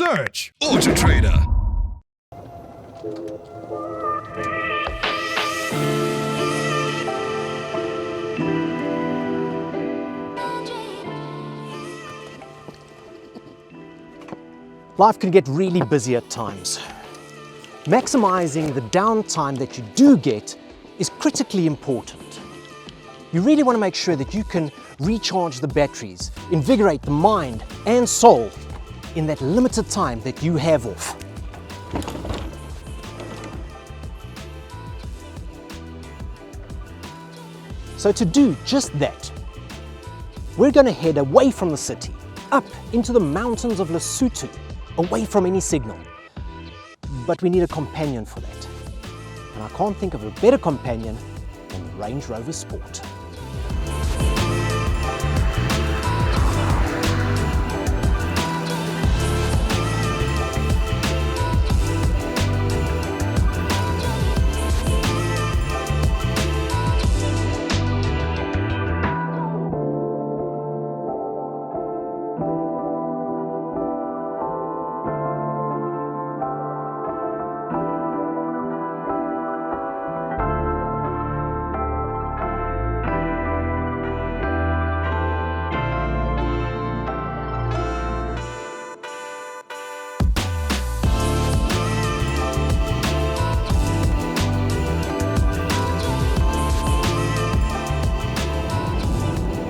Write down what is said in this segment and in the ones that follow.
Search AutoTrader. Life can get really busy at times. Maximizing the downtime that you do get is critically important. You really want to make sure that you can recharge the batteries, invigorate the mind and soul in that limited time that you have off. So to do just that, we're going to head away from the city, up into the mountains of Lesotho, away from any signal. But we need a companion for that. And I can't think of a better companion than the Range Rover Sport.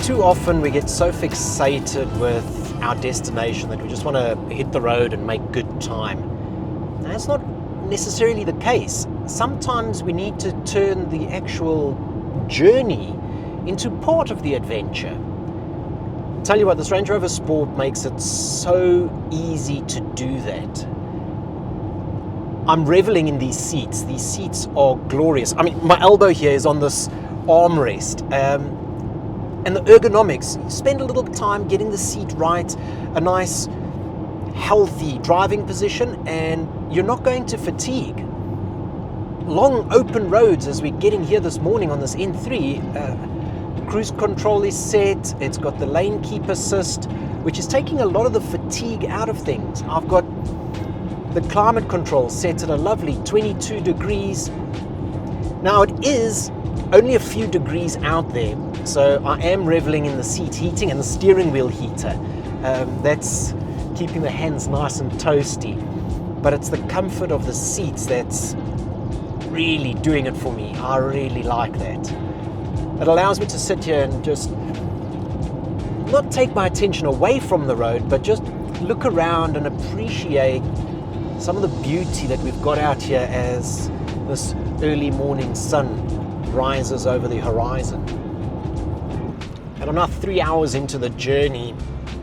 Too often we get so fixated with our destination that we just want to hit the road and make good time. Now, that's not necessarily the case. Sometimes we need to turn the actual journey into part of the adventure. I'll tell you what, this Range Rover Sport makes it so easy to do that. I'm reveling in these seats. These seats are glorious. I mean, my elbow here is on this armrest. And the ergonomics, you spend a little time getting the seat right, a nice, healthy driving position, and you're not going to fatigue. Long open roads, as we're getting here this morning on this N3, cruise control is set, it's got the lane keep assist, which is taking a lot of the fatigue out of things. I've got the climate control set at a lovely 22 degrees. Now it is only a few degrees out there, so I am reveling in the seat heating and the steering wheel heater. That's keeping the hands nice and toasty, but it's the comfort of the seats that's really doing it for me. I really like that. It allows me to sit here and just not take my attention away from the road, but just look around and appreciate some of the beauty that we've got out here as this early morning sun rises over the horizon. And I'm now 3 hours into the journey,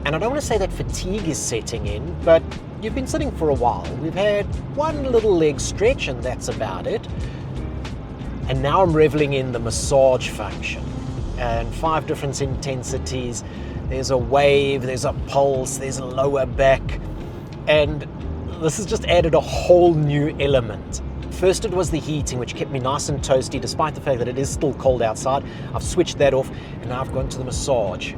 and I don't want to say that fatigue is setting in, but you've been sitting for a while. We've had one little leg stretch and that's about it. And now I'm reveling in the massage function, and 5 different intensities. There's a wave, there's a pulse, there's a lower back, and this has just added a whole new element. First it was the heating, which kept me nice and toasty despite the fact that it is still cold outside. I've switched that off and now I've gone to the massage.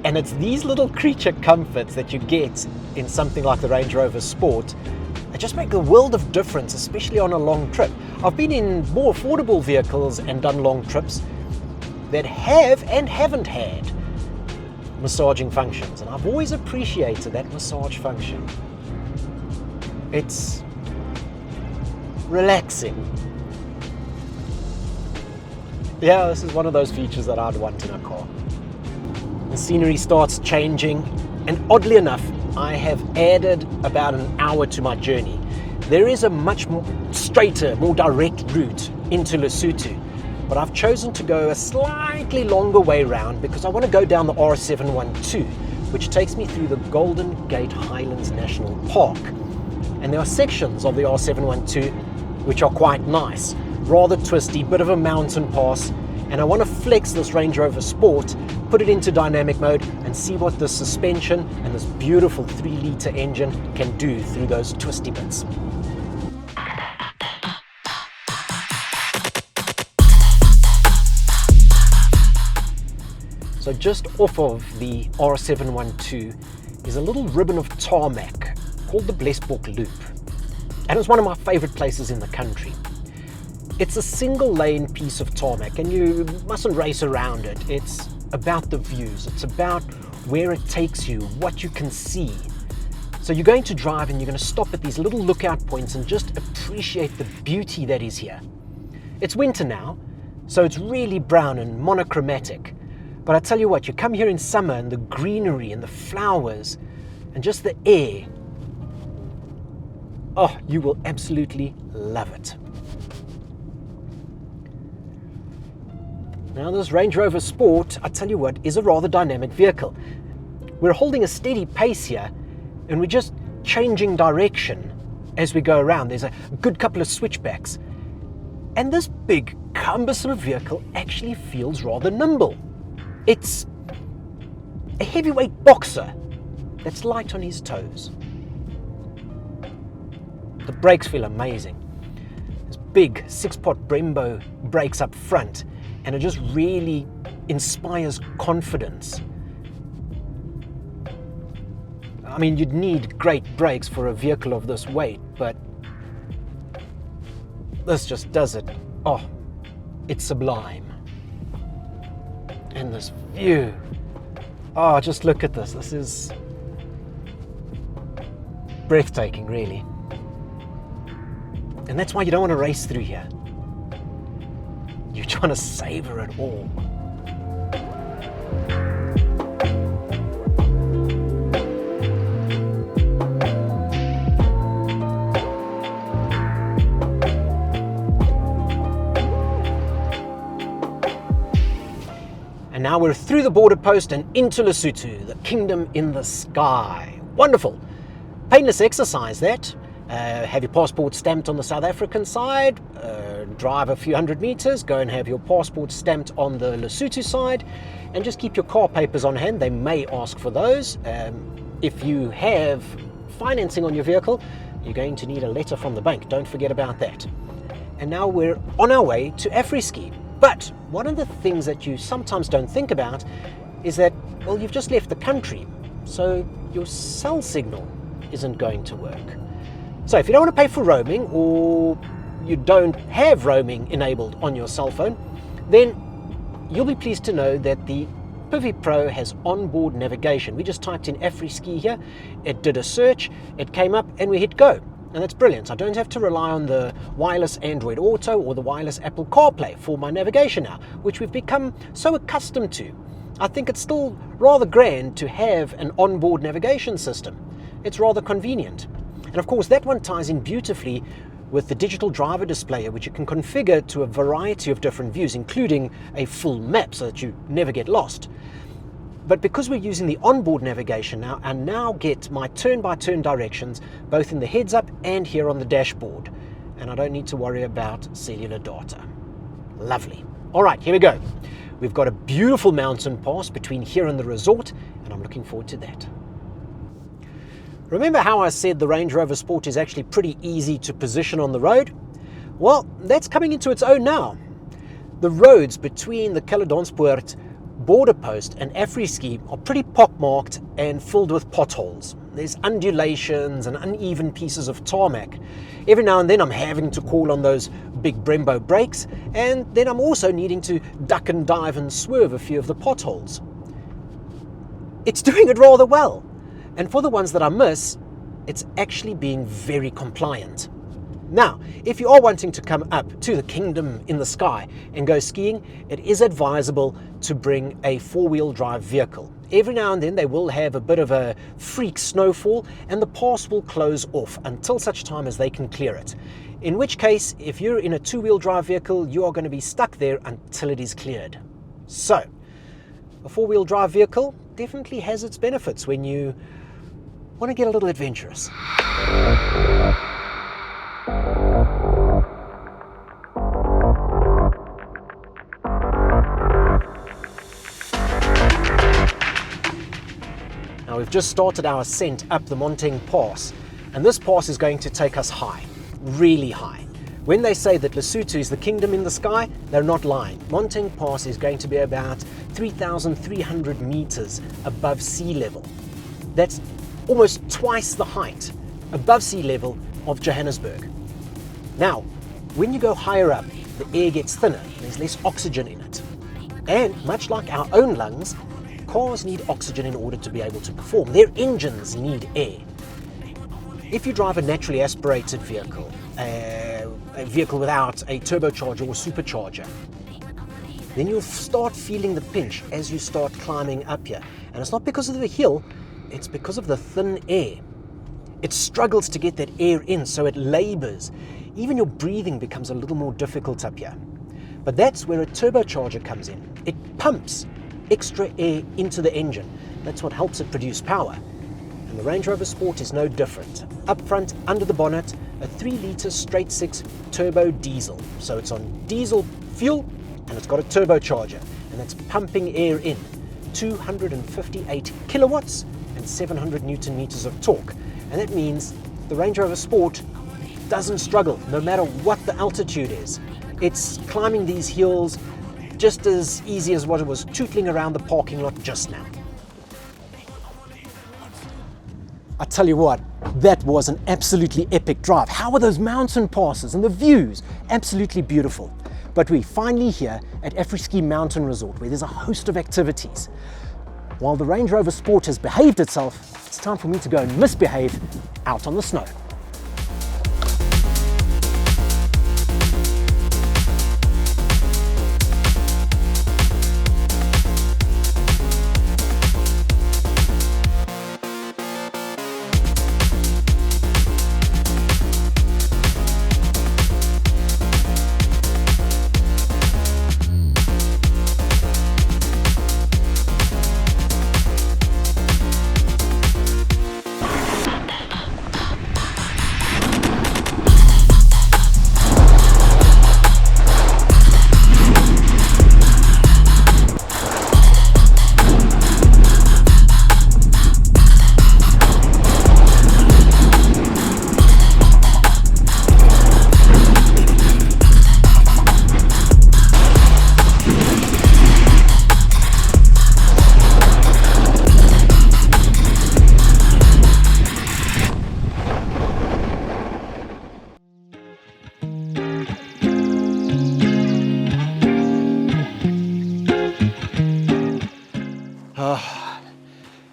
And it's these little creature comforts that you get in something like the Range Rover Sport that just make a world of difference, especially on a long trip. I've been in more affordable vehicles and done long trips that have and haven't had massaging functions, and I've always appreciated that massage function. It's relaxing. Yeah, this is one of those features that I'd want in a car. The scenery starts changing, and oddly enough, I have added about an hour to my journey. There is a much more straighter, more direct route into Lesotho, but I've chosen to go a slightly longer way round because I want to go down the R712, which takes me through the Golden Gate Highlands National Park. And there are sections of the R712 which are quite nice, rather twisty, bit of a mountain pass, and I want to flex this Range Rover Sport, put it into dynamic mode and see what the suspension and this beautiful 3-litre engine can do through those twisty bits. So just off of the R712 is a little ribbon of tarmac called the Blesbok Loop, and it's one of my favorite places in the country. It's a single lane piece of tarmac and you mustn't race around it. It's about the views, it's about where it takes you, what you can see. So you're going to drive and you're going to stop at these little lookout points and just appreciate the beauty that is here. It's winter now, so it's really brown and monochromatic. But I tell you what, you come here in summer and the greenery and the flowers and just the air, oh, you will absolutely love it. Now this Range Rover Sport, I tell you what, is a rather dynamic vehicle. We're holding a steady pace here and we're just changing direction as we go around. There's a good couple of switchbacks. And this big, cumbersome vehicle actually feels rather nimble. It's a heavyweight boxer that's light on his toes. The brakes feel amazing. There's big 6-pot Brembo brakes up front, and it just really inspires confidence. I mean, you'd need great brakes for a vehicle of this weight, but this just does it. Oh, it's sublime. And this view. Oh, just look at this. This is breathtaking, really. And that's why you don't want to race through here. You're trying to savor it all. And now we're through the border post and into Lesotho, the kingdom in the sky. Wonderful. Painless exercise that. Have your passport stamped on the South African side, drive a few hundred meters, go and have your passport stamped on the Lesotho side, and just keep your car papers on hand. They may ask for those. If you have financing on your vehicle, you're going to need a letter from the bank. Don't forget about that. And now we're on our way to Afriski. But one of the things that you sometimes don't think about is that, well, you've just left the country, so your cell signal isn't going to work. So if you don't want to pay for roaming, or you don't have roaming enabled on your cell phone, then you'll be pleased to know that the Pivi Pro has onboard navigation. We just typed in Afriski here, it did a search, it came up, and we hit go. And that's brilliant. I don't have to rely on the wireless Android Auto or the wireless Apple CarPlay for my navigation now, which we've become so accustomed to. I think it's still rather grand to have an onboard navigation system. It's rather convenient. And of course, that one ties in beautifully with the digital driver display, which you can configure to a variety of different views, including a full map so that you never get lost. But because we're using the onboard navigation now, I now get my turn-by-turn directions both in the heads-up and here on the dashboard. And I don't need to worry about cellular data. Lovely. All right, here we go. We've got a beautiful mountain pass between here and the resort, and I'm looking forward to that. Remember how I said the Range Rover Sport is actually pretty easy to position on the road? Well, that's coming into its own now. The roads between the Caledonspoort border post and Afriski are pretty pockmarked and filled with potholes. There's undulations and uneven pieces of tarmac. Every now and then I'm having to call on those big Brembo brakes, and then I'm also needing to duck and dive and swerve a few of the potholes. It's doing it rather well. And for the ones that I miss, it's actually being very compliant. Now, if you are wanting to come up to the kingdom in the sky and go skiing, it is advisable to bring a four-wheel drive vehicle. Every now and then they will have a bit of a freak snowfall and the pass will close off until such time as they can clear it. In which case, if you're in a two-wheel drive vehicle, you are going to be stuck there until it is cleared. So, a four-wheel drive vehicle definitely has its benefits when you want to get a little adventurous. Now we've just started our ascent up the Monteng Pass, and this pass is going to take us high, really high. When they say that Lesotho is the kingdom in the sky, they're not lying. Monteng Pass is going to be about 3,300 meters above sea level. That's almost twice the height above sea level of Johannesburg. Now, when you go higher up, the air gets thinner, there's less oxygen in it. And much like our own lungs, cars need oxygen in order to be able to perform. Their engines need air. If you drive a naturally aspirated vehicle, a vehicle without a turbocharger or supercharger, then you'll start feeling the pinch as you start climbing up here. And it's not because of the hill, it's because of the thin air. It struggles to get that air in, so it labors. Even your breathing becomes a little more difficult up here. But that's where a turbocharger comes in. It pumps extra air into the engine. That's what helps it produce power. And the Range Rover Sport is no different. Up front, under the bonnet, a 3-litre straight 6 turbo diesel. So it's on diesel fuel and it's got a turbocharger, and that's pumping air in. 258 kilowatts and 700 Newton meters of torque. And that means the Range Rover Sport doesn't struggle no matter what the altitude is. It's climbing these hills just as easy as what it was tootling around the parking lot just now. I tell you what, that was an absolutely epic drive. How were those mountain passes and the views? Absolutely beautiful. But we're finally here at Afriski Mountain Resort, where there's a host of activities. While the Range Rover Sport has behaved itself, it's time for me to go and misbehave out on the snow.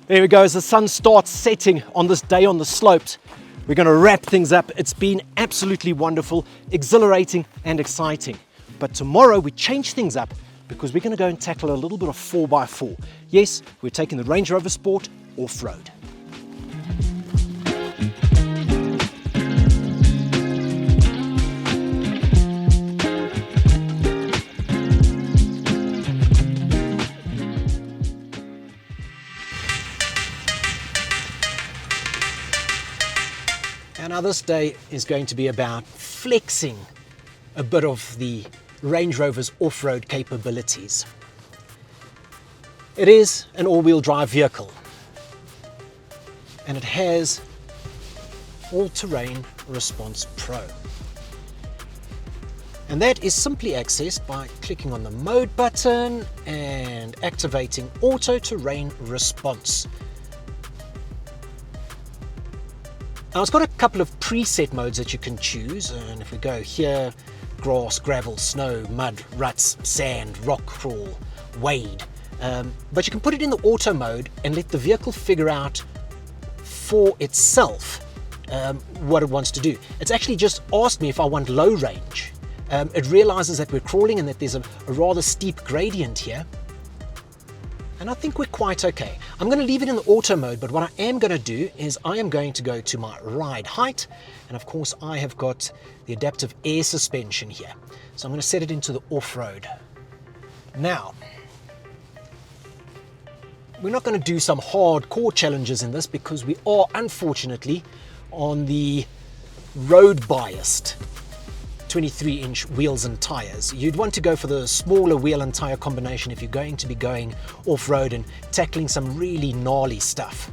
There we go, as the sun starts setting on this day on the slopes, we're going to wrap things up. It's been absolutely wonderful, exhilarating and exciting. But tomorrow we change things up because we're going to go and tackle a little bit of 4x4. Yes, we're taking the Range Rover Sport off-road. Now this day is going to be about flexing a bit of the Range Rover's off-road capabilities. It is an all-wheel drive vehicle and it has all-terrain response pro. And that is simply accessed by clicking on the mode button and activating auto terrain response. Now it's got a couple of preset modes that you can choose, and if we go here, grass, gravel, snow, mud, ruts, sand, rock crawl, wade. But you can put it in the auto mode and let the vehicle figure out for itself what it wants to do. It's actually just asked me if I want low range. It realizes that we're crawling and that there's a rather steep gradient here. And I think we're quite okay. I'm going to leave it in the auto mode, but what I am going to do is I am going to go to my ride height. And of course I have got the adaptive air suspension here. So I'm going to set it into the off-road. Now, we're not going to do some hardcore challenges in this because we are unfortunately on the road biased 23-inch wheels and tires. You'd want to go for the smaller wheel and tire combination if you're going to be going off-road and tackling some really gnarly stuff.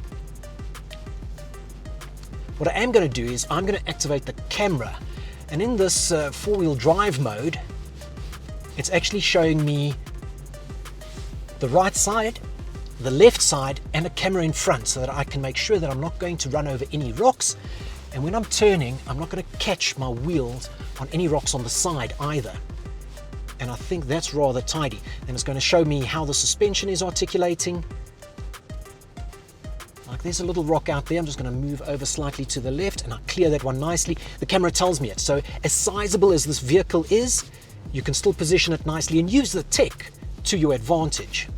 What I am going to do is I'm going to activate the camera, and in this four-wheel drive mode it's actually showing me the right side, the left side and a camera in front so that I can make sure that I'm not going to run over any rocks And when I'm turning, I'm not going to catch my wheels on any rocks on the side either. And I think that's rather tidy. Then it's going to show me how the suspension is articulating. Like there's a little rock out there. I'm just going to move over slightly to the left and I clear that one nicely. The camera tells me it. So as sizable as this vehicle is, you can still position it nicely and use the tech to your advantage.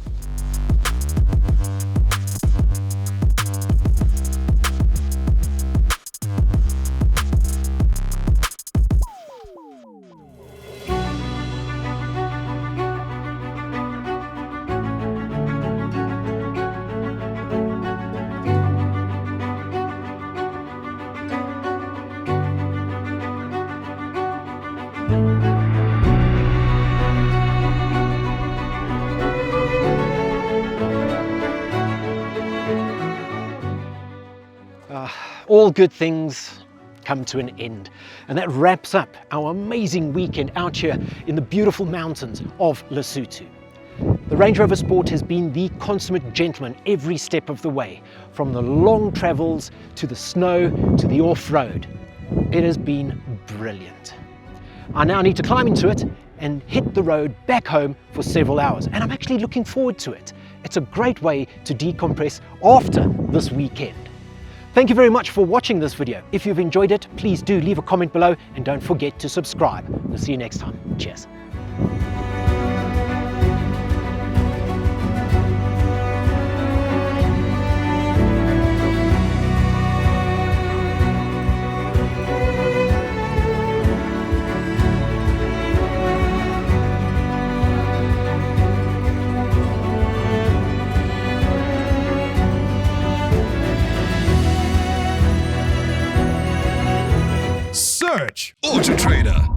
All good things come to an end, and that wraps up our amazing weekend out here in the beautiful mountains of Lesotho. The Range Rover Sport has been the consummate gentleman every step of the way, from the long travels to the snow to the off-road. It has been brilliant. I now need to climb into it and hit the road back home for several hours, and I'm actually looking forward to it. It's a great way to decompress after this weekend. Thank you very much for watching this video. If you've enjoyed it, please do leave a comment below and don't forget to subscribe. We'll see you next time. Cheers. Search AutoTrader.